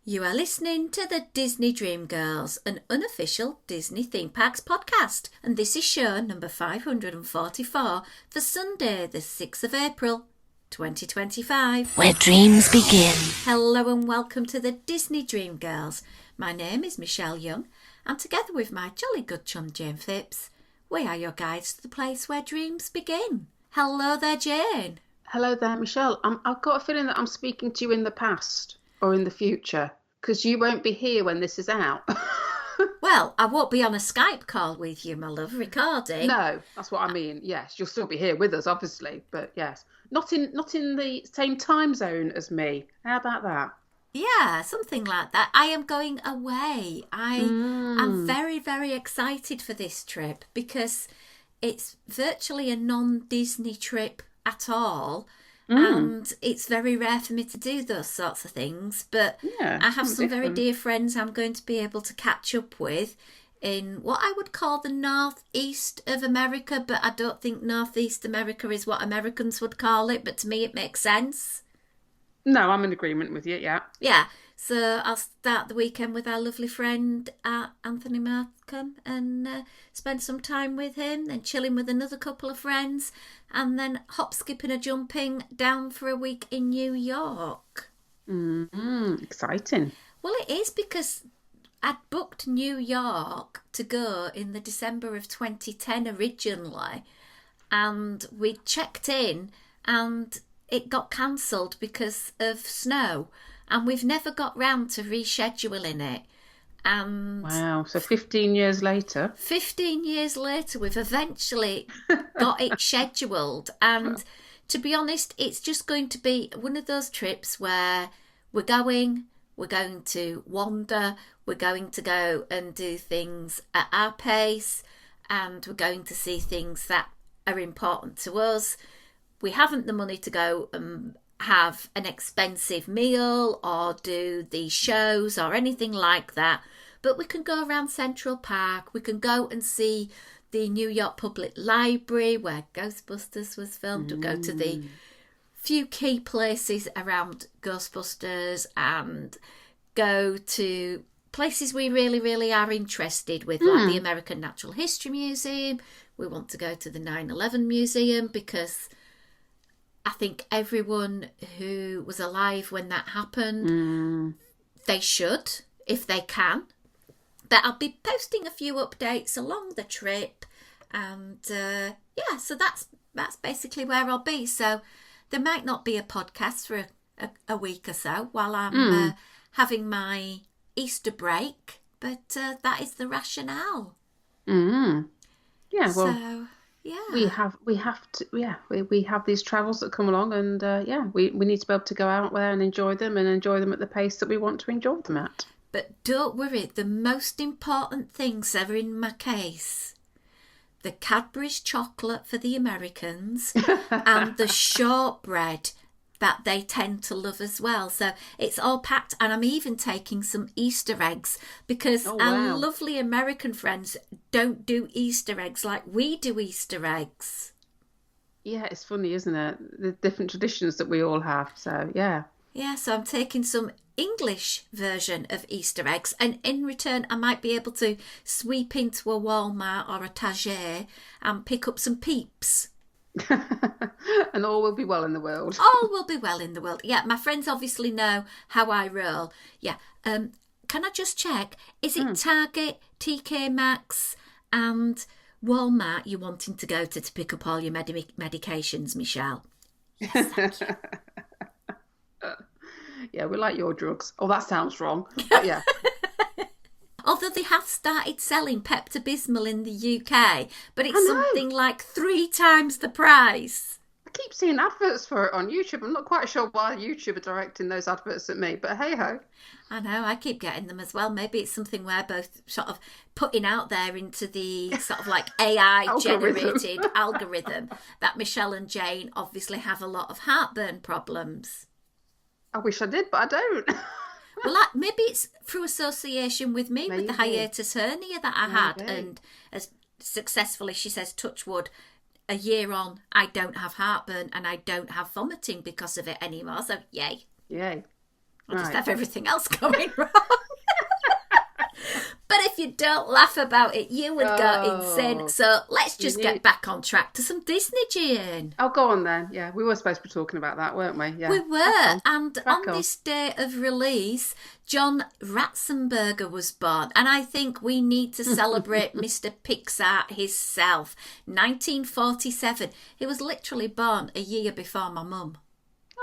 You are listening to the Disney Dream Girls, an unofficial Disney Theme Parks podcast, and this is show number 544 for Sunday, the 6th of April, 2025. Where dreams begin. Hello and welcome to the Disney Dream Girls. My name is Michelle Young, and together with my jolly good chum Jane Phipps, we are your guides to the place where dreams begin. Hello there, Jane. Hello there, Michelle. I've got a feeling that I'm speaking to you in the past or in the future, because you won't be here when this is out. Well, I won't be on a Skype call with you, my love, recording. No, that's what I mean. Yes, you'll still be here with us, obviously, but yes, not in the same time zone as me. How about that? Yeah, something like that. I am going away. I am very, very excited for this trip because it's virtually a non-Disney trip at all. And it's very rare for me to do those sorts of things. But Yeah, I have some very different. dear friends I'm going to be able to catch up with in what I would call the northeast of America. But I don't think northeast America is what Americans would call it. But to me, it makes sense. No, I'm in agreement with you, yeah. Yeah, so I'll start the weekend with our lovely friend Anthony Markham and spend some time with him, then chilling with another couple of friends, and then hop, skipping, and jumping down for a week in New York. Exciting. Well, it is because I'd booked New York to go in the December of 2010 originally, and we checked in and it got cancelled because of snow, and we've never got round to rescheduling it. And Wow, so 15 years later. 15 years later, we've eventually got it scheduled. And to be honest, it's just going to be one of those trips where we're going to wander, we're going to go and do things at our pace, and we're going to see things that are important to us. We haven't the money to go and have an expensive meal or do these shows or anything like that. But we can go around Central Park. We can go and see the New York Public Library where Ghostbusters was filmed. We'll go to the few key places around Ghostbusters and go to places we really, really are interested with, like the American Natural History Museum. We want to go to the 9/11 Museum because I think everyone who was alive when that happened, they should, if they can. But I'll be posting a few updates along the trip. And so that's basically where I'll be. So there might not be a podcast for a week or so while I'm having my Easter break. But that is the rationale. Yeah, well... So... yeah, we have these travels that come along, and we need to be able to go out there and enjoy them at the pace that we want to enjoy them at. But don't worry, the most important things are in my case. The Cadbury's chocolate for the Americans and the shortbread that they tend to love as well. So it's all packed, and I'm even taking some Easter eggs because our lovely American friends don't do Easter eggs like we do Easter eggs. Yeah, it's funny, isn't it? The different traditions that we all have. So, yeah. Yeah, so I'm taking some English version of Easter eggs, and in return I might be able to sweep into a Walmart or a Target and pick up some Peeps. And all will be well in the world. All will be well in the world. Yeah, my friends obviously know how I roll. Yeah. Can I just check? Is it Target, TK Maxx and Walmart you're wanting to go to pick up all your medications, Michelle? Yes, thank you. Yeah, we like your drugs. Oh, that sounds wrong. But yeah. Although they have started selling Pepto-Bismol in the UK, but it's something like 3 times the price. I keep seeing adverts for it on YouTube. I'm not quite sure why YouTube are directing those adverts at me, but hey-ho. I know, I keep getting them as well. Maybe it's something we're both sort of putting out there into the sort of like AI-generated algorithm that Michelle and Jane obviously have a lot of heartburn problems. I wish I did, but I don't. Well, maybe it's through association with me, with the hiatus hernia that I had. And as successfully, she says, touch wood, a year on, I don't have heartburn and I don't have vomiting because of it anymore. So, yay. Yay. I just Right. have everything else going wrong. But if you don't laugh about it, you would go insane. So let's just get back on track to some Disney, Jane. Oh, go on then. Yeah, we were supposed to be talking about that, weren't we? Yeah. We were. And Crack on this day of release, John Ratzenberger was born. And I think we need to celebrate Mr. Pixar himself. 1947. He was literally born a year before my mum.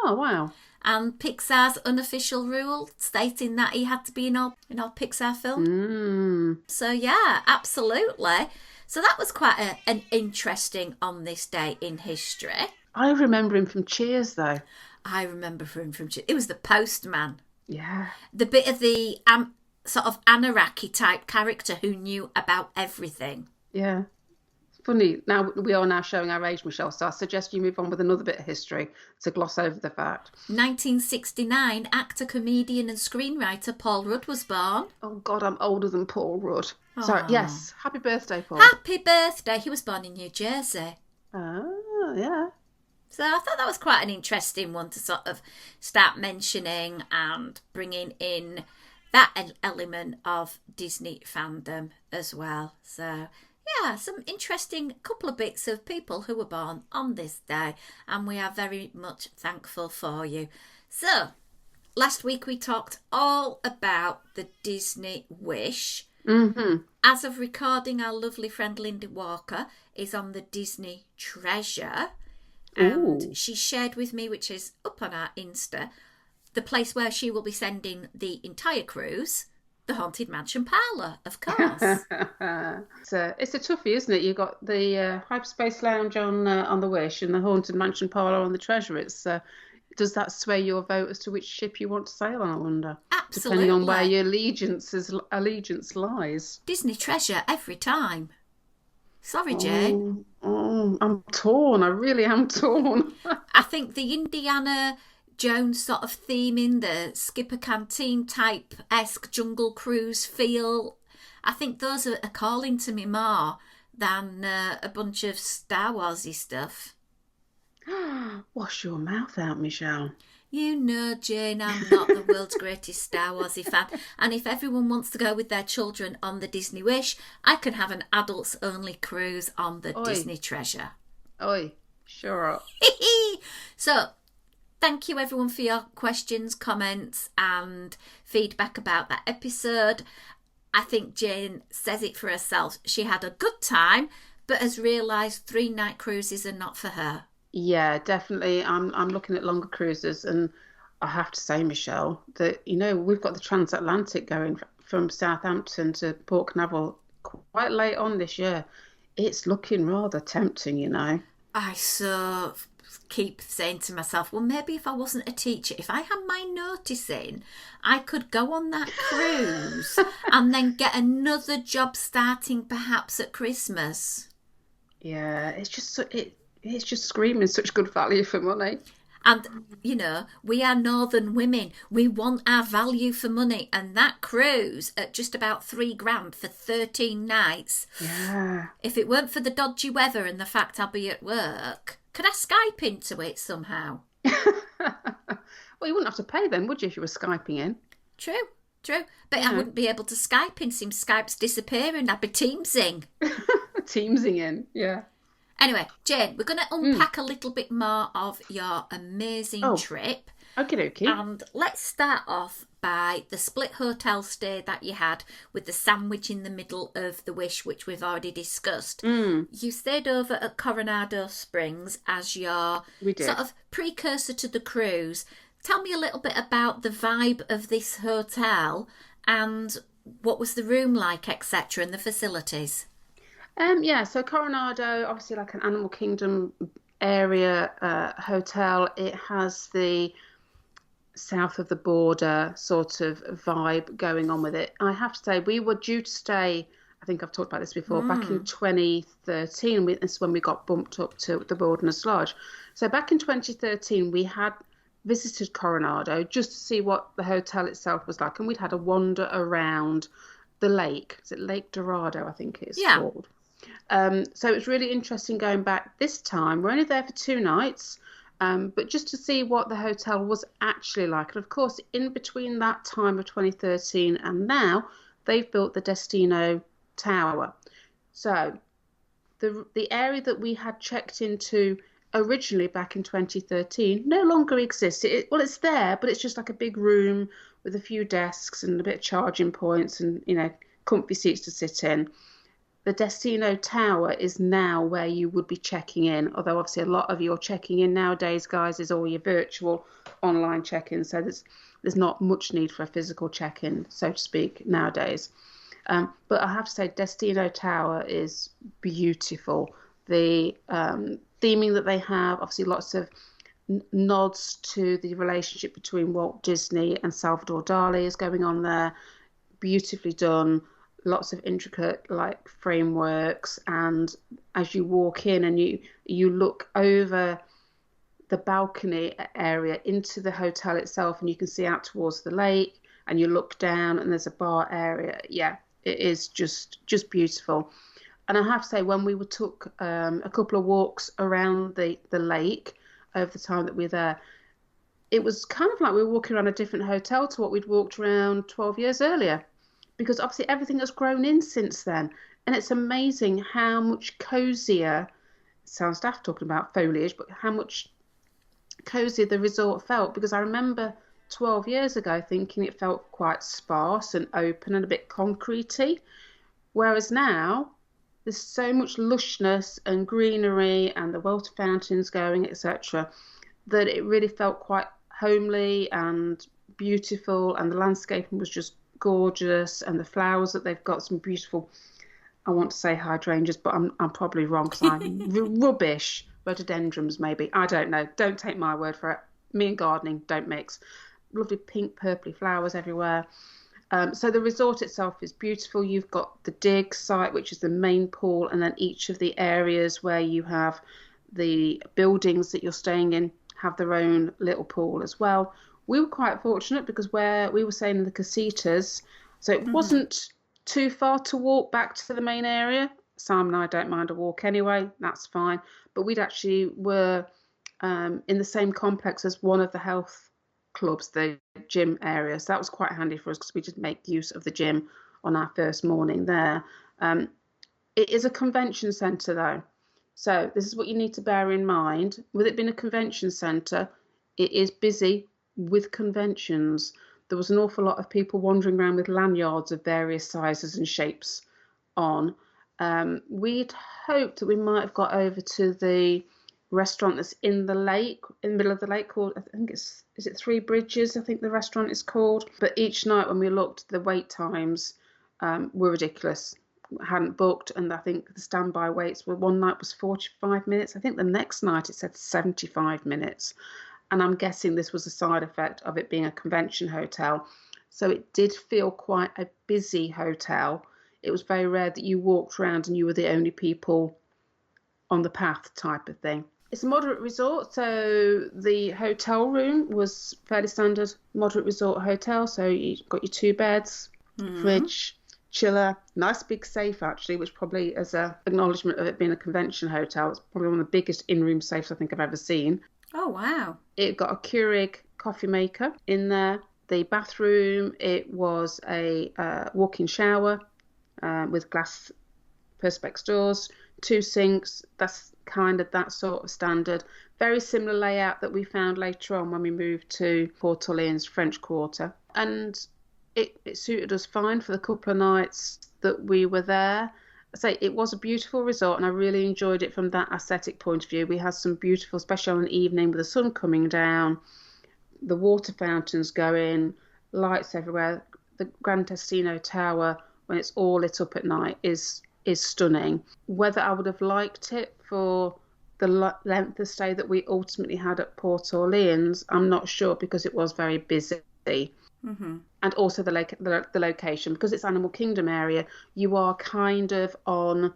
Oh, wow. And Pixar's unofficial rule stating that he had to be in all Pixar film. So yeah, absolutely. So that was quite an interesting on this day in history. I remember him from Cheers, though. I remember him from Cheers. It was the postman. Yeah. The bit of the sort of Anaraki type character who knew about everything. Yeah. Funny, now we are now showing our age, Michelle, so I suggest you move on with another bit of history to gloss over the fact. 1969, actor, comedian and screenwriter Paul Rudd was born. Oh, God, I'm older than Paul Rudd. Sorry, yes. Happy birthday, Paul. Happy birthday. He was born in New Jersey. Oh, yeah. So I thought that was quite an interesting one to sort of start mentioning and bringing in that element of Disney fandom as well. So yeah, some interesting couple of bits of people who were born on this day, and we are very much thankful for you. So, last week we talked all about the Disney Wish. Mm-hmm. As of recording, our lovely friend Linda Walker is on the Disney Treasure, and she shared with me, which is up on our Insta, the place where she will be sending the entire cruise. The Haunted Mansion Parlour, of course. It's a toughie, isn't it? You've got the Hyperspace Lounge on the Wish and the Haunted Mansion Parlour on the Treasure. Does that sway your vote as to which ship you want to sail on, I wonder? Absolutely. Depending on where your allegiance lies. Disney Treasure every time. Sorry, Jane. I'm torn. I really am torn. I think the Indiana Jones sort of theming, the Skipper Canteen type-esque jungle cruise feel, I think those are calling to me more than a bunch of Star Warsy stuff. Wash your mouth out, Michelle. You know, Jane, I'm not the world's greatest Star Warsy fan, and if everyone wants to go with their children on the Disney Wish, I can have an adults-only cruise on the Disney Treasure. Oi, sure up. So, thank you everyone for your questions, comments and feedback about that episode. I think Jane says it for herself. She had a good time, but has realised 3-night cruises are not for her. Yeah, definitely. I'm looking at longer cruises, and I have to say, Michelle, that we've got the transatlantic going from Southampton to Port Canaveral quite late on this year. It's looking rather tempting, I so keep saying to myself, well, maybe if I wasn't a teacher, if I had my notice in, I could go on that cruise and then get another job starting perhaps at Christmas. Yeah, it's just screaming such good value for money. And, we are northern women. We want our value for money. And that cruise at just about $3,000 for 13 nights. Yeah. If it weren't for the dodgy weather and the fact I'll be at work, could I Skype into it somehow? Well, you wouldn't have to pay then, would you, if you were Skyping in? True. But I wouldn't be able to Skype in. Seems Skype's disappearing. I'd be Teamsing. Teamsing in, yeah. Anyway, Jane, we're going to unpack a little bit more of your amazing trip. Okie dokie. And let's start off by the split hotel stay that you had with the sandwich in the middle of the Wish, which we've already discussed. You stayed over at Coronado Springs as your sort of precursor to the cruise. Tell me a little bit about the vibe of this hotel and what was the room like, etc., and the facilities. So Coronado, obviously like an Animal Kingdom area hotel. It has the south of the border sort of vibe going on with it. I have to say, we were due to stay, I think I've talked about this before, back in 2013. This is when we got bumped up to the Wilderness Lodge. So back in 2013, we had visited Coronado just to see what the hotel itself was like. And we'd had a wander around the lake. Is it Lake Dorado, I think it's called? So it's really interesting going back this time. We're only there for 2 nights. But just to see what the hotel was actually like. And of course, in between that time of 2013 and now, they've built the Destino Tower. So the area that we had checked into originally back in 2013 no longer exists. Well, it's there, but it's just like a big room with a few desks and a bit of charging points and, comfy seats to sit in. The Destino Tower is now where you would be checking in, although obviously a lot of your checking in nowadays, guys, is all your virtual online check-in, so there's not much need for a physical check-in, so to speak, nowadays. But I have to say, Destino Tower is beautiful. The theming that they have, obviously lots of nods to the relationship between Walt Disney and Salvador Dali is going on there. Beautifully done. Lots of intricate frameworks, and as you walk in and you look over the balcony area into the hotel itself, and you can see out towards the lake, and you look down and there's a bar area. Yeah, it is just beautiful. And I have to say, when we took a couple of walks around the lake over the time that we were there, it was kind of like we were walking around a different hotel to what we'd walked around 12 years earlier. Because obviously everything has grown in since then. And it's amazing how much cozier, it sounds daft talking about foliage, but how much cozier the resort felt. Because I remember 12 years ago thinking it felt quite sparse and open and a bit concretey. Whereas now there's so much lushness and greenery and the water fountains going, etc., that it really felt quite homely and beautiful, and the landscaping was just gorgeous, and the flowers that they've got, some beautiful, I want to say hydrangeas, but I'm probably wrong because I'm rubbish. Rhododendrons maybe, I don't know, don't take my word for it. Me and gardening don't mix. Lovely pink purpley flowers everywhere. So the resort itself is beautiful. You've got the dig site, which is the main pool, and then each of the areas where you have the buildings that you're staying in have their own little pool as well. We were quite fortunate because where we were staying in the casitas, so it wasn't too far to walk back to the main area. Sam and I don't mind a walk anyway, that's fine. But we'd actually were in the same complex as one of the health clubs, the gym area. So that was quite handy for us because we did make use of the gym on our first morning there. It is a convention centre though. So this is what you need to bear in mind. With it being a convention centre, it is busy with conventions. There was an awful lot of people wandering around with lanyards of various sizes and shapes on. We'd hoped that we might have got over to the restaurant that's in the lake, in the middle of the lake, called, I think is it Three Bridges, I think the restaurant is called. But each night when we looked, the wait times were ridiculous. Hadn't booked, and I think the standby waits were, one night was 45 minutes. I think the next night it said 75 minutes. And I'm guessing this was a side effect of it being a convention hotel. So it did feel quite a busy hotel. It was very rare that you walked around and you were the only people on the path type of thing. It's a moderate resort, so the hotel room was fairly standard moderate resort hotel. So you've got your 2 beds, fridge, chiller, nice big safe actually, which probably as a acknowledgement of it being a convention hotel, it's probably one of the biggest in-room safes I think I've ever seen. Oh, wow. It got a Keurig coffee maker in there. The bathroom, it was a walk-in shower with glass perspex doors, 2 sinks. That's kind of that sort of standard. Very similar layout that we found later on when we moved to Port Orleans French Quarter. And it suited us fine for the couple of nights that we were there. Say it was a beautiful resort, and I really enjoyed it from that aesthetic point of view. We had some beautiful, especially on an evening with the sun coming down, the water fountains going, lights everywhere. The Grand Destino Tower, when it's all lit up at night, is stunning. Whether I would have liked it for the length of stay that we ultimately had at Port Orleans, I'm not sure, because it was very busy. And also the location, because it's Animal Kingdom area, you are kind of on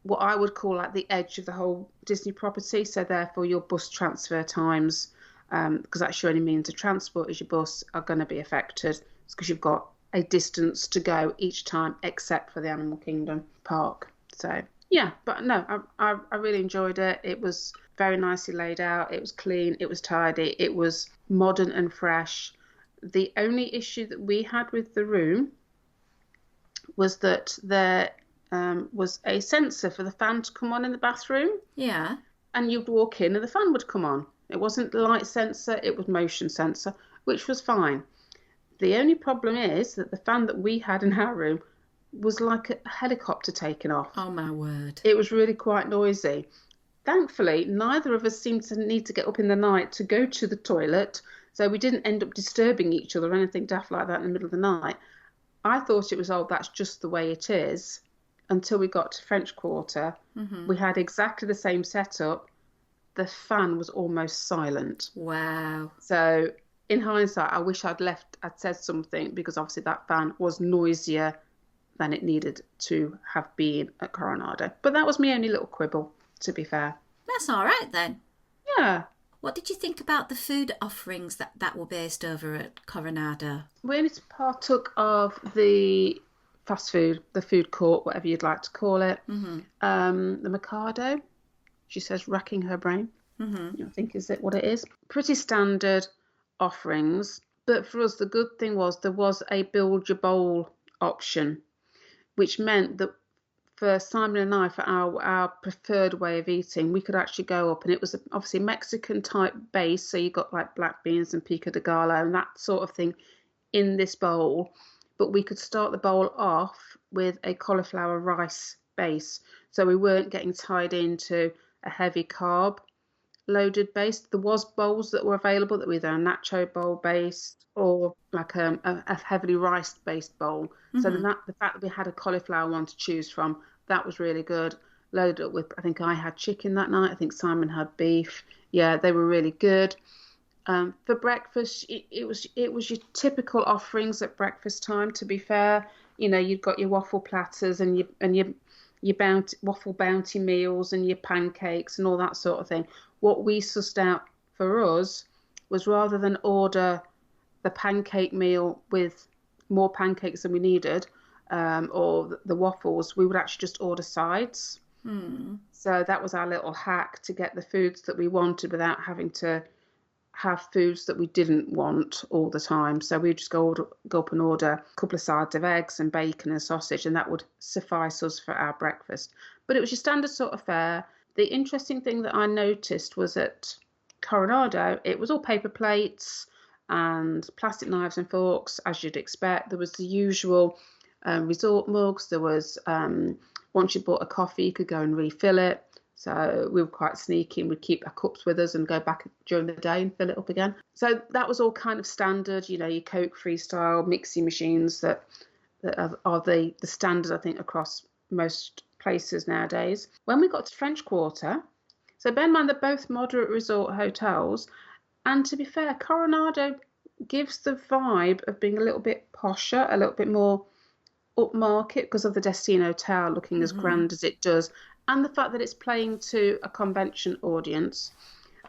what I would call like the edge of the whole Disney property. So therefore your bus transfer times, because that's your only means of transport, is your bus, are going to be affected. It's because you've got a distance to go each time, except for the Animal Kingdom park. So Yeah, but no, I really enjoyed it. It was very nicely laid out. It was clean. It was tidy. It was modern and fresh. The only issue that we had with the room was that there was a sensor for the fan to come on in the bathroom, Yeah. and you'd walk in and the fan would come on. It wasn't light sensor, it was motion sensor, which was fine. The only problem is that the fan that we had in our room was like a helicopter taking off. Oh my word. It was really quite noisy. Thankfully, neither of us seemed to need to get up in the night to go to the toilet, so we didn't end up disturbing each other or anything daft like that in the middle of the night. I thought it was, oh, that's just the way it is, until we got to French Quarter. We had exactly the same setup. The fan was almost silent. Wow. So, in hindsight, I wish I'd said something, because obviously that fan was noisier than it needed to have been at Coronado. But that was my only little quibble, to be fair. That's all right then. Yeah. What did you think about the food offerings that were based over at Coronado? We only partook of the fast food, the food court, whatever you'd like to call it. The Mikado, she says, racking her brain. I think is it what it is. Pretty standard offerings. But for us, the good thing was there was a build your bowl option, which meant that for Simon and I, for our preferred way of eating, we could actually go up, and it was obviously Mexican type base, so you got like black beans and pico de gallo and that sort of thing in this bowl, but we could start the bowl off with a cauliflower rice base, so we weren't getting tied into a heavy carb loaded base. There was bowls that were available that were either a nacho bowl based or like a heavily rice based bowl. So the fact that we had a cauliflower one to choose from, that was really good. Loaded up with, I think I had chicken that night. I think Simon had beef. Yeah, they were really good. For breakfast, it was your typical offerings at breakfast time. To be fair, you've got your waffle platters and your waffle bounty meals and your pancakes and all that sort of thing. What we sussed out for us was, rather than order the pancake meal with more pancakes than we needed, or the waffles, we would actually just order sides. So that was our little hack to get the foods that we wanted without having to have foods that we didn't want all the time. So we'd just go up and order a couple of sides of eggs and bacon and sausage, and that would suffice us for our breakfast. But it was your standard sort of fare. The interesting thing that I noticed was at Coronado, it was all paper plates and plastic knives and forks, as you'd expect. There was the usual resort mugs. There was, once you bought a coffee, you could go and refill it. So we were quite sneaky, and we'd keep our cups with us and go back during the day and fill it up again. So that was all kind of standard, your Coke Freestyle mixing machines that are the standard, I think, across most places nowadays. When we got to French Quarter, so bear in mind they're both moderate resort hotels, and to be fair, Coronado gives the vibe of being a little bit posher, a little bit more upmarket because of the Destino Tower looking as grand as it does, and the fact that it's playing to a convention audience.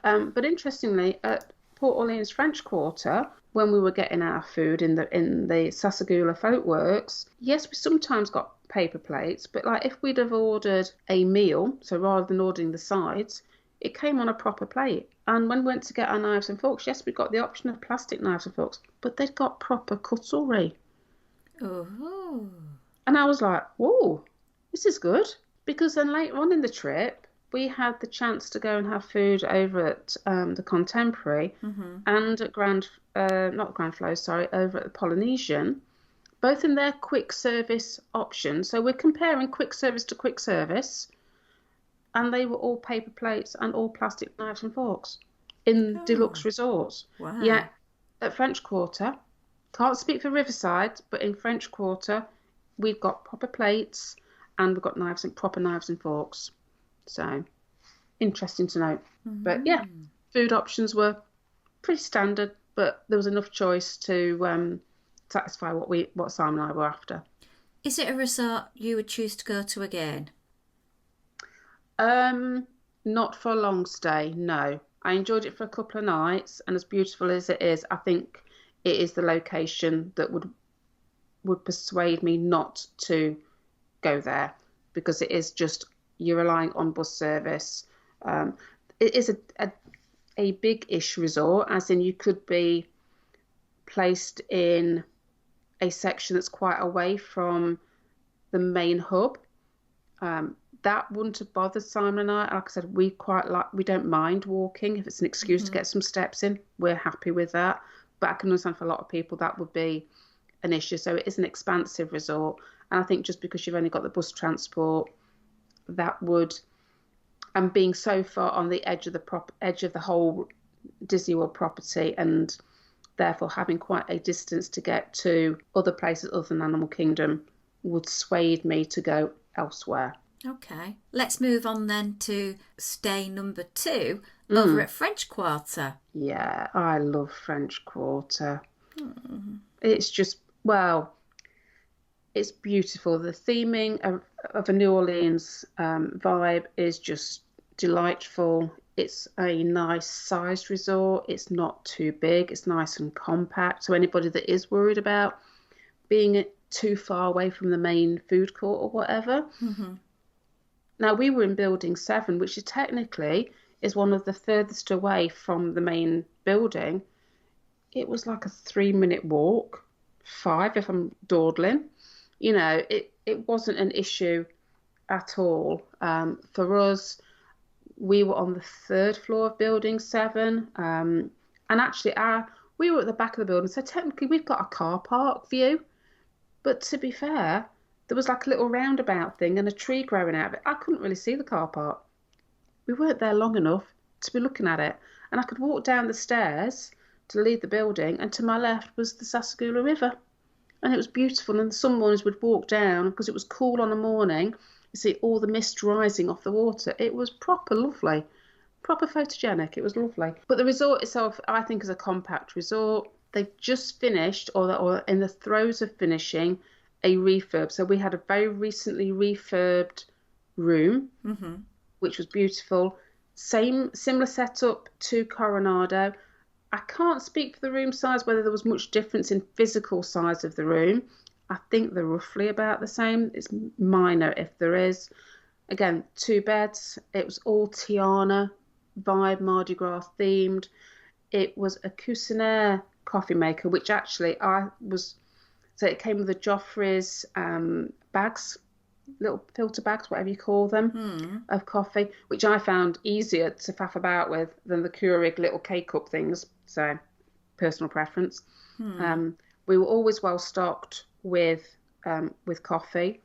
But interestingly, at Port Orleans French Quarter, when we were getting our food in the Sassagoula Folkworks, yes, we sometimes got paper plates, but like if we'd have ordered a meal, so rather than ordering the sides, it came on a proper plate. And when we went to get our knives and forks, yes, we got the option of plastic knives and forks, but they'd got proper cutlery. Oh. And I was like, whoa, this is good. Because then later on in the trip, we had the chance to go and have food over at the Contemporary and at not Grand Flow, sorry, over at the Polynesian, both in their quick service option. So we're comparing quick service to quick service, and they were all paper plates and all plastic knives and forks in deluxe resorts. Wow. Yeah, at French Quarter, can't speak for Riverside, but in French Quarter, we've got proper plates and we've got proper knives and forks. So interesting to note. But yeah, food options were pretty standard, but there was enough choice to satisfy what Simon and I were after. Is it a resort you would choose to go to again? Not for a long stay, no. I enjoyed it for a couple of nights, and as beautiful as it is, I think it is the location that would persuade me not to go there, because it is just you're relying on bus service. It is a big-ish resort, as in you could be placed in a section that's quite away from the main hub. That wouldn't have bothered Simon and I. Like I said, we don't mind walking. If it's an excuse to get some steps in, we're happy with that. But I can understand for a lot of people that would be an issue. So it is an expansive resort. And I think just because you've only got the bus transport, that would, and being so far on the edge of the whole Disney World property, and therefore having quite a distance to get to other places other than Animal Kingdom, would sway me to go elsewhere. Okay, let's move on then to stay number 2 over at French Quarter. Yeah, I love French Quarter. It's just, well, it's beautiful. The theming of a New Orleans vibe is just delightful. It's a nice sized resort. It's not too big. It's nice and compact. So anybody that is worried about being too far away from the main food court or whatever. Now, we were in Building 7, which technically is one of the furthest away from the main building. It was like a 3-minute walk, 5 if I'm dawdling. You know, it wasn't an issue at all. For us, we were on the 3rd floor of Building 7. And actually, we were at the back of the building, so technically we've got a car park view. But to be fair, there was like a little roundabout thing and a tree growing out of it. I couldn't really see the car park. We weren't there long enough to be looking at it. And I could walk down the stairs to leave the building, and to my left was the Sassagoula River. And it was beautiful. And some mornings we'd walk down, because it was cool on a morning, you see all the mist rising off the water. It was proper lovely, proper photogenic. It was lovely. But the resort itself, I think, is a compact resort. They've just finished, or in the throes of finishing, a refurb. So we had a very recently refurbed room, which was beautiful. Similar setup to Coronado. I can't speak for the room size, whether there was much difference in physical size of the room. I think they're roughly about the same. It's minor if there is. Again, 2 beds. It was all Tiana vibe, Mardi Gras themed. It was a Cuisinaire coffee maker, which actually so it came with the Joffrey's bags, little filter bags, whatever you call them, of coffee, which I found easier to faff about with than the Keurig little K-cup things. So, personal preference. We were always well stocked with coffee.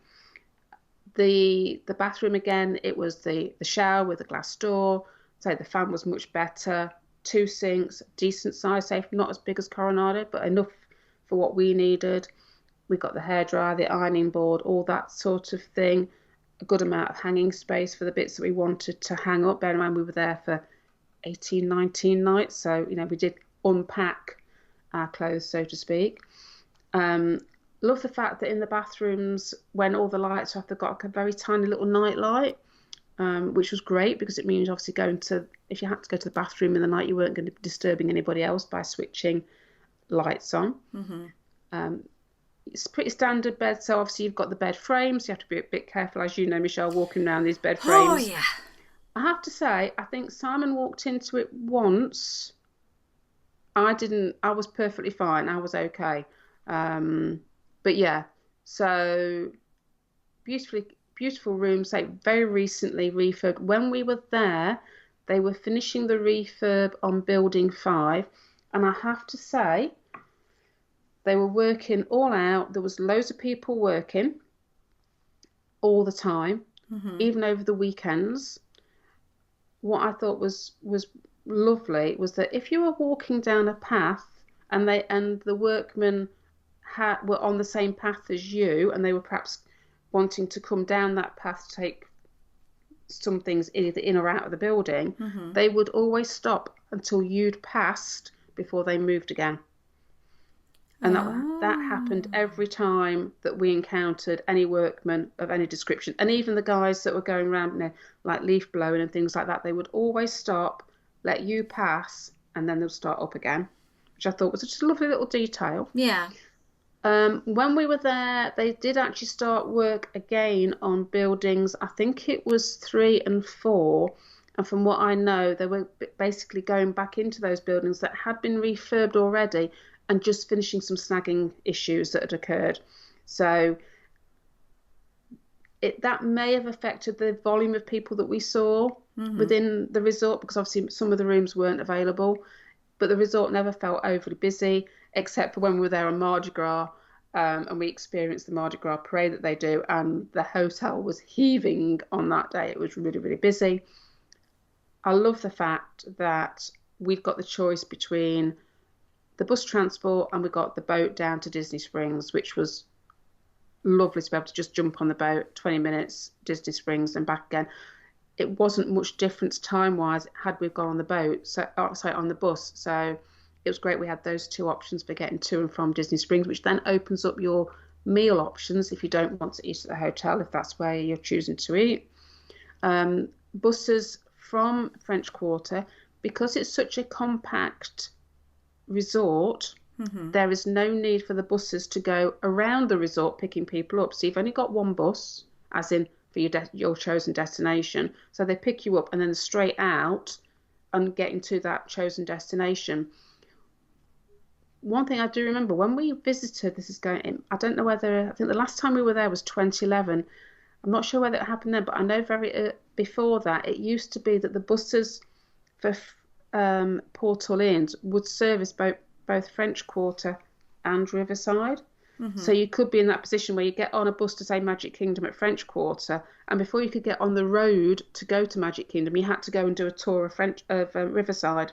The bathroom, again, it was the shower with a glass door. So the fan was much better. 2 sinks, decent size, safe, not as big as Coronado, but enough for what we needed. We got the hairdryer, the ironing board, all that sort of thing. A good amount of hanging space for the bits that we wanted to hang up. Bear in mind, we were there for 18, 19 nights. So, you know, we did unpack our clothes, so to speak. Love the fact that in the bathrooms, when all the lights are off, they've got a very tiny little night light, which was great, because it means obviously if you had to go to the bathroom in the night, you weren't going to be disturbing anybody else by switching lights on. It's pretty standard bed, so obviously you've got the bed frames. You have to be a bit careful, as you know, Michelle, walking around these bed frames. Oh, yeah. I have to say, I think Simon walked into it once. I didn't. I was perfectly fine. I was okay. But yeah, so beautiful room, say very recently refurbed. When we were there, they were finishing the refurb on Building 5, and I have to say, they were working all out. There was loads of people working all the time, even over the weekends. What I thought was lovely was that if you were walking down a path and the workmen were on the same path as you, and they were perhaps wanting to come down that path to take some things either in or out of the building, they would always stop until you'd passed before they moved again. And that happened every time that we encountered any workmen of any description. And even the guys that were going around, you know, like leaf blowing and things like that, they would always stop, let you pass, and then they'll start up again, which I thought was just a lovely little detail. Yeah. When we were there, they did actually start work again on buildings. I think it was 3 and 4. And from what I know, they were basically going back into those buildings that had been refurbed already and just finishing some snagging issues that had occurred. So that may have affected the volume of people that we saw within the resort, because obviously some of the rooms weren't available. But the resort never felt overly busy, except for when we were there on Mardi Gras, and we experienced the Mardi Gras parade that they do, and the hotel was heaving on that day. It was really, really busy. I love the fact that we've got the choice between the bus transport and we got the boat down to Disney Springs, which was lovely to be able to just jump on the boat, 20 minutes, Disney Springs and back again. It wasn't much difference time-wise had we gone on the boat, sorry, on the bus. So it was great we had those two options for getting to and from Disney Springs, which then opens up your meal options if you don't want to eat at the hotel, if that's where you're choosing to eat. Buses from French Quarter, because it's such a compact resort, there is no need for the buses to go around the resort picking people up. So you've only got one bus, as in for your chosen destination. So they pick you up and then straight out and getting to that chosen destination. One thing I do remember when we visited, I don't know whether, I think the last time we were there was 2011. I'm not sure whether it happened then, but I know before that, it used to be that the buses for Port Orleans would service both French Quarter and Riverside. So you could be in that position where you get on a bus to, say, Magic Kingdom at French Quarter, and before you could get on the road to go to Magic Kingdom, you had to go and do a tour of Riverside.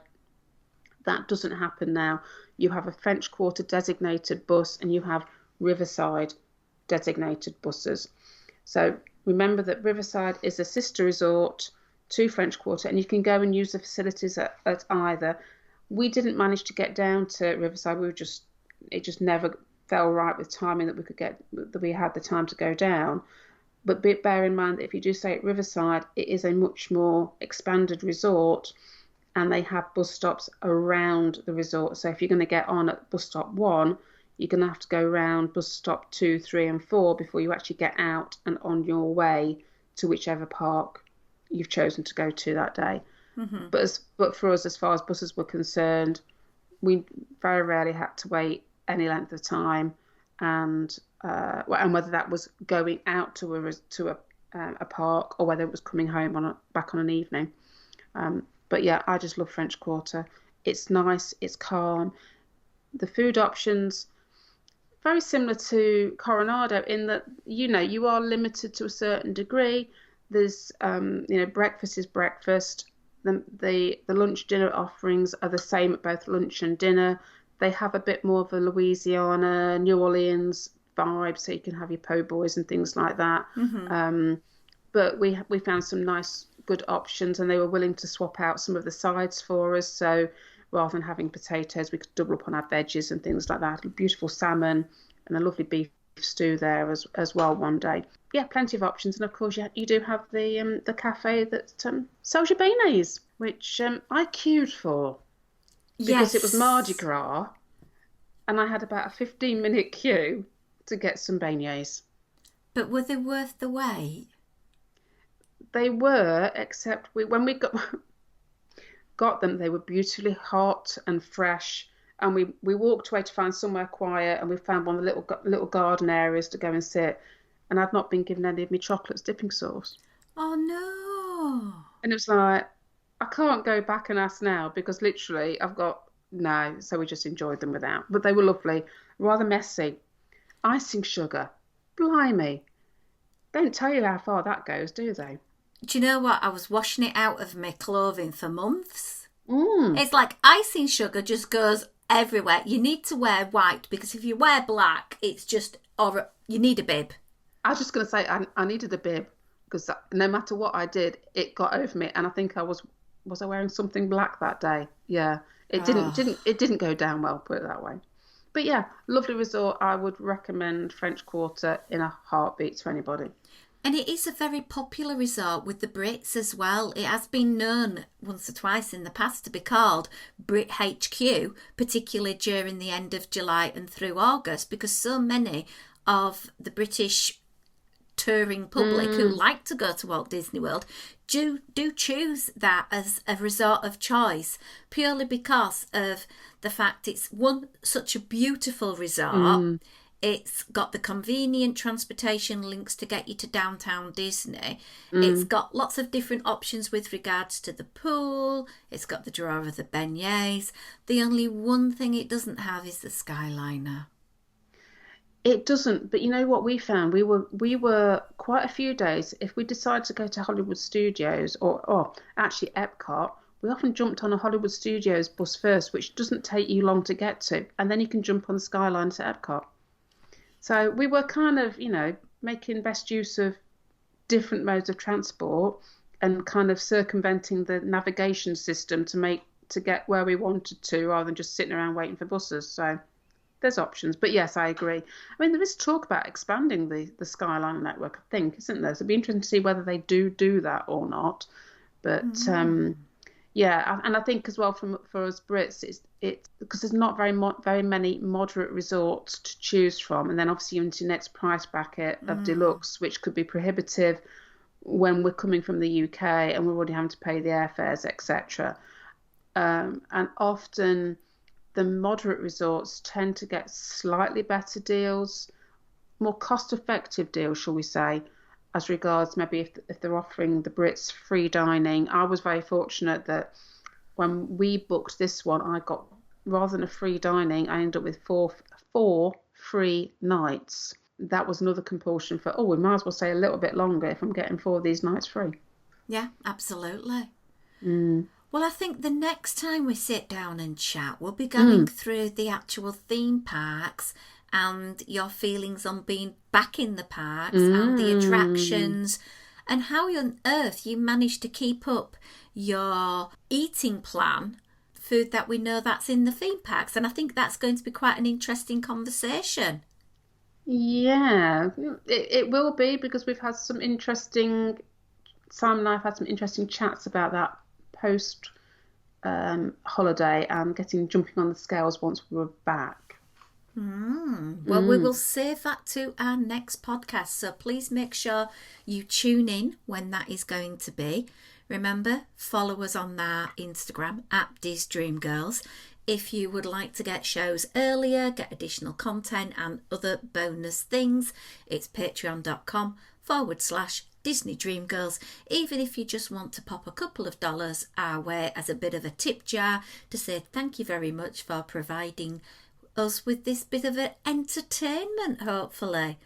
That doesn't happen now. You have a French Quarter designated bus and you have Riverside designated buses. So remember that Riverside is a sister resort to French Quarter, and you can go and use the facilities at either. We didn't manage to get down to Riverside. It just never fell right with timing that we had the time to go down. But bear in mind that if you do stay at Riverside, it is a much more expanded resort, and they have bus stops around the resort. So if you're going to get on at bus stop 1, you're going to have to go around bus stop 2, 3, and 4 before you actually get out and on your way to whichever park you've chosen to go to that day. But for us, as far as buses were concerned, we very rarely had to wait any length of time, and whether that was going out to a park or whether it was coming home back on an evening. But yeah, I just love French Quarter. It's nice, it's calm. The food options, very similar to Coronado in that, you are limited to a certain degree. There's, breakfast is breakfast. The lunch dinner offerings are the same at both lunch and dinner. They have a bit more of a Louisiana, New Orleans vibe, so you can have your po' boys and things like that. But we found some nice, good options, and they were willing to swap out some of the sides for us. So rather than having potatoes, we could double up on our veggies and things like that. A beautiful salmon and a lovely beef stew there as well one day. Yeah, plenty of options. And of course, you do have the cafe that sells your beignets, which I queued for because it was Mardi Gras, and I had about a 15-minute queue to get some beignets. But were they worth the wait? They were, except when we got them, they were beautifully hot and fresh. And we walked away to find somewhere quiet, and we found one of the little garden areas to go and sit. And I'd not been given any of my chocolates dipping sauce. Oh no! And it was like, I can't go back and ask now because literally I've got no. So we just enjoyed them without. But they were lovely, rather messy. Icing sugar, blimey! Don't tell you how far that goes, do they? Do you know what? I was washing it out of my clothing for months. It's like icing sugar just goes everywhere. You need to wear white because if you wear black, it's just, or you need a bib. I was just going to say I needed a bib because no matter what I did, it got over me. And I think I was I wearing something black that day? Yeah, it didn't go down well, put it that way. But yeah, lovely resort. I would recommend French Quarter in a heartbeat to anybody. And it is a very popular resort with the Brits as well. It has been known once or twice in the past to be called Brit HQ, particularly during the end of July and through August, because so many of the British touring public who like to go to Walt Disney World do choose that as a resort of choice, purely because of the fact it's such a beautiful resort. It's got the convenient transportation links to get you to downtown Disney. It's got lots of different options with regards to the pool. It's got the draw of the beignets. The only one thing it doesn't have is the Skyliner. It doesn't, but you know what we found? We were quite a few days. If we decided to go to Hollywood Studios or actually Epcot, we often jumped on a Hollywood Studios bus first, which doesn't take you long to get to, and then you can jump on the Skyliner to Epcot. So we were kind of, making best use of different modes of transport and kind of circumventing the navigation system to get where we wanted to, rather than just sitting around waiting for buses. So there's options. But yes, I agree. I mean, there is talk about expanding the Skyliner network, I think, isn't there? So it'd be interesting to see whether they do that or not. But yeah, and I think as well for us Brits, it's because there's not very many moderate resorts to choose from, and then obviously into your next price bracket of deluxe, which could be prohibitive when we're coming from the UK and we're already having to pay the airfares, etc. And often the moderate resorts tend to get slightly better deals, more cost-effective deals, shall we say, as regards maybe if they're offering the Brits free dining. I was very fortunate that when we booked this one, I got, rather than a free dining, I ended up with four free nights. That was another compulsion for, we might as well stay a little bit longer if I'm getting 4 of these nights free. Yeah, absolutely. Well, I think the next time we sit down and chat, we'll be going through the actual theme parks and your feelings on being back in the parks and the attractions and how on earth you managed to keep up your eating plan, food that we know that's in the theme parks. And I think that's going to be quite an interesting conversation. Yeah, it will be, because we've had some interesting, Simon and I have had some interesting chats about that post holiday and jumping on the scales once we were back. Well, we will save that to our next podcast, so please make sure you tune in when that is going to be. Remember, follow us on our Instagram at DisDreamGirls. If you would like to get shows earlier, get additional content and other bonus things, it's patreon.com/Disney Dream Girls. Even if you just want to pop a couple of dollars our way as a bit of a tip jar to say thank you very much for providing us with this bit of an entertainment, hopefully.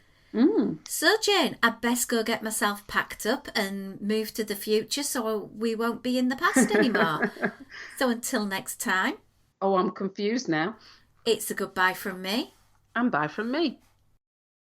So Jane, I'd best go get myself packed up and move to the future so we won't be in the past anymore. So until next time. I'm confused now. It's a goodbye from me. And bye from me.